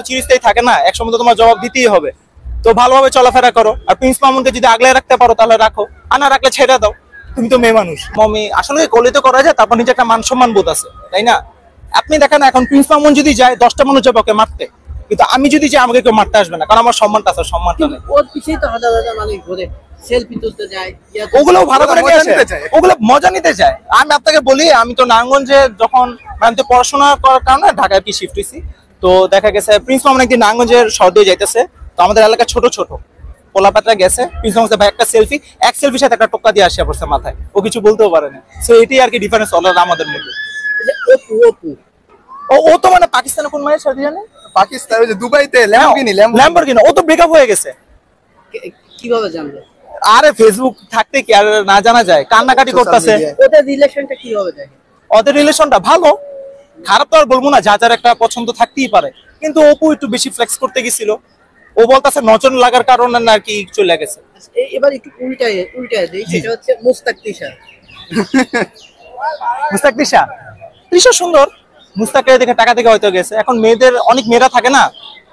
চিরস্থায়ী থাকে না, একসময় তো তোমার জবাব দিতেই হবে। তো ভালোভাবে চলাফেরা করো, আর প্রিন্স মামুনকে যদি আগলে রাখতে পারো তাহলে রাখো, আর না রাখলে ছেড়ে দাও। তুমি তো মেয়ে মানুষ। মমি আসলে কলিত করা যায়, তারপর নিজে একটা মান সম্মান বোধ আছে, তাই না? আপনি দেখেন এখন প্রিন্স মামুন যদি যায় 10টা মানুষ যাবে ওকে মারতে, কিন্তু আমি যদি যাই আমাকে কেউ মারতে আসবে না, কারণ আমার সম্মানটা আছে, সম্মানটা নেই। ওর পিছেই তো হাজার হাজার মানুষ ঘুরে সেলফি তুলতে যায়, ওগুলো ভালো করে ওগুলো মজা নিতে চায়। আমি আপনাকে বলি, আমি তো নারায়ণগঞ্জে যখন আমি তো পড়াশোনা করার কারণে ঢাকায় কি শিফট হয়েছি, তো দেখা গেছে প্রিন্স মামুন একদিন নারায়ণগঞ্জের শহর দিয়ে যাইতেছে, তো আমাদের এলাকা ছোট ছোট পোলাপাত্রা গেছে, প্রিন্স মামুন ভাই একটা সেলফি, এক সেলফির সাথে একটা টোকা দিয়ে আসে পড়ছে মাথায়, ও কিছু বলতেও পারে না। সো এটাই আর কি ডিফারেন্স হলো আমাদের মধ্যে। অপু অপু ও তো মানে পাকিস্তানে কোন মায়ের সাথে জানে, পাকিস্তান ওই যে দুবাইতে ল্যাম্বরগিনি ও তো ব্রেকআপ হয়ে গেছে। কিভাবে জানবে? আরে ফেসবুক থাকতে কি আর না জানা যায়, কান্নাকাটি করতেছে। ওদের রিলেশনটা কিভাবে যায়? ওদের রিলেশনটা ভালো, খারাপ তো আর বলবো না, যা যার একটা পছন্দ থাকতেই পারে। কিন্তু অপু একটু বেশি ফ্লেক্স করতে গেছিল, ও বলতেছে নজর লাগার কারণে না কি চলে গেছে। এবার একটু উল্টায় দেই, সেটা হচ্ছে মুস্তাক তিশা। মুস্তাক তিশা, তিশা সুন্দর, মুস্তাকের দেখে টাকা থেকে হয়তো গেছে। এখন মেয়েদের অনেক মেয়েরা থাকে না,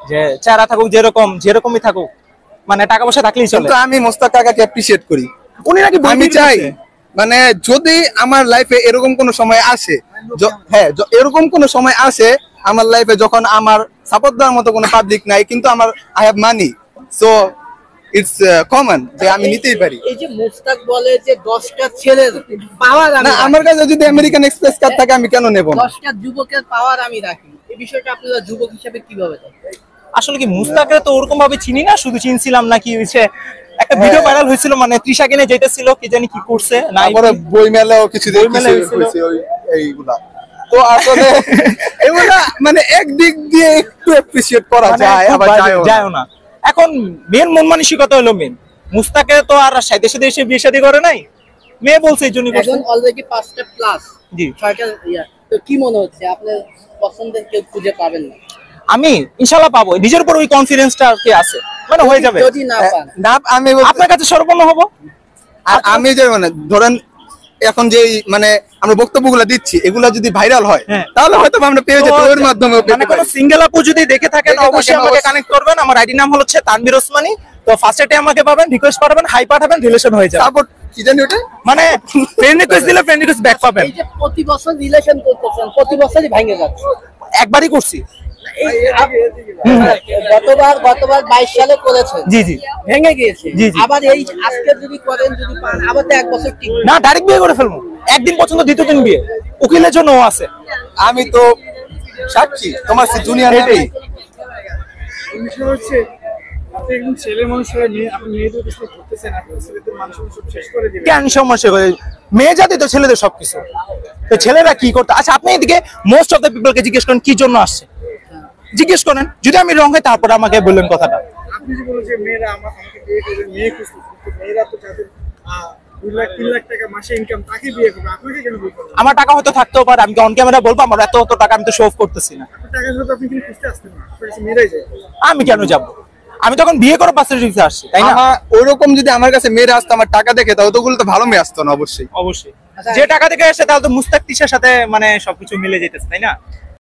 যে চেহারা থাকুক যেরকমই থাকুক, মানে টাকা পয়সা থাকলেই চলে। কিন্তু আমি মোস্তাক কাকাকে অ্যাপ্রিশিয়েট করি। উনি নাকি আমি চাই মানে যদি আমার লাইফে এরকম কোন সময় আসে, হ্যাঁ এরকম কোন সময় আসে আমার লাইফে যখন আমার সাপোর্ট দেওয়ার মতো কোনো পাবলিক নাই, কিন্তু আমার I have money, so it's common যে আমি নিতেই পারি। এই যে মুস্তাক বলে যে 10টা ছেলের পাওয়ার না, আমার কাছে যদি আমেরিকান এক্সপ্রেস কার্ড থাকে আমি কেন নেব না? 10টা যুবকের পাওয়ার আমি রাখি, এই বিষয়টা আপনারা যুবক হিসেবে কিভাবে দেখেন? আসলে কি মুস্তাকে তো ওরকম ভাবে চিনি না, শুধু চিনছিলাম নাকি হইছে একটা ভিডিও ভাইরাল হয়েছিল, মানে তৃষা কিনে যেতেছিল, কি জানি কি করছে না, তারপরে বই মেলাও কিছু হয়েছে এইগুলা। তো আসলে এগুলা মানে একদিক দিয়ে একটু অ্যাপ্রিশিয়েট করা যায়, আবার যায়ও না। এখন মেন মন মানসিকতা হলো মেন, মুস্তাকে তো আর দেশে দেশে বিয়ে শাদী করে নাই, মেয়ে বলছে এই জন্য এখন অলরেডি 5টা প্লাস, জি 6টা তো কি মনে হচ্ছে আপনার পছন্দের কেউ খুঁজে পাবেন না? আমি ইনশাআল্লাহ পাবো, নিজের উপর ওই কনফিডেন্সটা কি আছে, মানে হয়ে যাবে। যদি না পান না আমি আপনার কাছে সর্বন্ন হব। আর আমি যে মানে ধরেন এখন যে মানে আমরা বক্তব্যগুলো দিচ্ছি এগুলা যদি ভাইরাল হয় তাহলে হয়তো আমরা পেয়ে যেতে ওর মাধ্যমে মানে কোনো সিঙ্গেল আপু যদি দেখে থাকেন অবশ্যই আমাকে কানেক্ট করবেন। আমার আইডি নাম হচ্ছে তানভীর ওসমানী। তো ফার্স্ট এটে আমাকে পাবেন, রিকোয়েস্ট পাঠাবেন, হাই পাঠাবেন, রিলেশন হয়ে যাবে। সাপোর্ট কি জানি ওটা, মানে ফ্রেন্ড রিকোয়েস্ট দিলে ফ্রেন্ড রিকোয়েস্ট ব্যাক পাবেন। এই যে প্রতি বছর রিলেশন করতেছেন, প্রতি বছরই ভেঙে যাচ্ছে। একবারই করছি, গতবার 22 সালে করেছেন, জি জি ভেঙে গিয়েছে। জি জি। আবার এই আজকে যদি করেন, যদি পান, আবার তো 1 বছর টিকবে না, ডাইরেক্ট বিয়ে করে ফেলবো। একদিন পছন্দ, দ্বিতীয় দিন বিয়ে, উকিলের জন্য ও আছে। আমি তো সাক্ষী তোমার জুনিয়র এটাই। বিষয় হচ্ছে আপনি একদম ছেলে মানুষ হয়ে আপনি মেয়েদের কিছু করতেছেন, আপনি ছেলেদের মানুষ সব শেষ করে দিবেন। কেন সমস্যা করে? মেয়ে জাতি তো ছেলেদের সবকিছু, তো ছেলেরা কি করতে। আচ্ছা আপনি এদিকে মোস্ট অফ দ্য পিপলকে জিজ্ঞেস করেন কি জন্য আসছে, জিজ্ঞেস করেন, যদি আমি রং হয় তারপরে আমাকে বললেন কথাটা। আপনি যে বলেন যে মেয়েরা আমাকে বিয়ে করবে, মেয়ে খুঁজতে, মেয়েরা তো যাদের 2 লাখ 3 লাখ টাকা মাসে ইনকাম তাকে বিয়ে করবে, আপনাকে কেন বিয়ে করবে? আমার টাকা হয়তো থাকতেও পারে, আমি অন ক্যামেরা বলবো আমার এত টাকা আমি তো শো অফ করতেছি না। টাকা যদি আপনি কিন্তু খুঁজতে আসতেন না, আপনার কাছে মেয়েরাই যায়। আমি কেন যাব? আমি তখন বিয়ে করার পাশাপাশি আসছি, তাই না? ওরকম যদি আমার কাছে মেয়েরা আসতো আমার টাকা দেখে, তাহলে ওগুলো তো ভালো মেয়ে আসতো না। অবশ্যই অবশ্যই, যে টাকা দেখে আসে তাহলে তো মুস্তাক তিশার সাথে মানে সবকিছু মিলে যেতেছে, তাই না?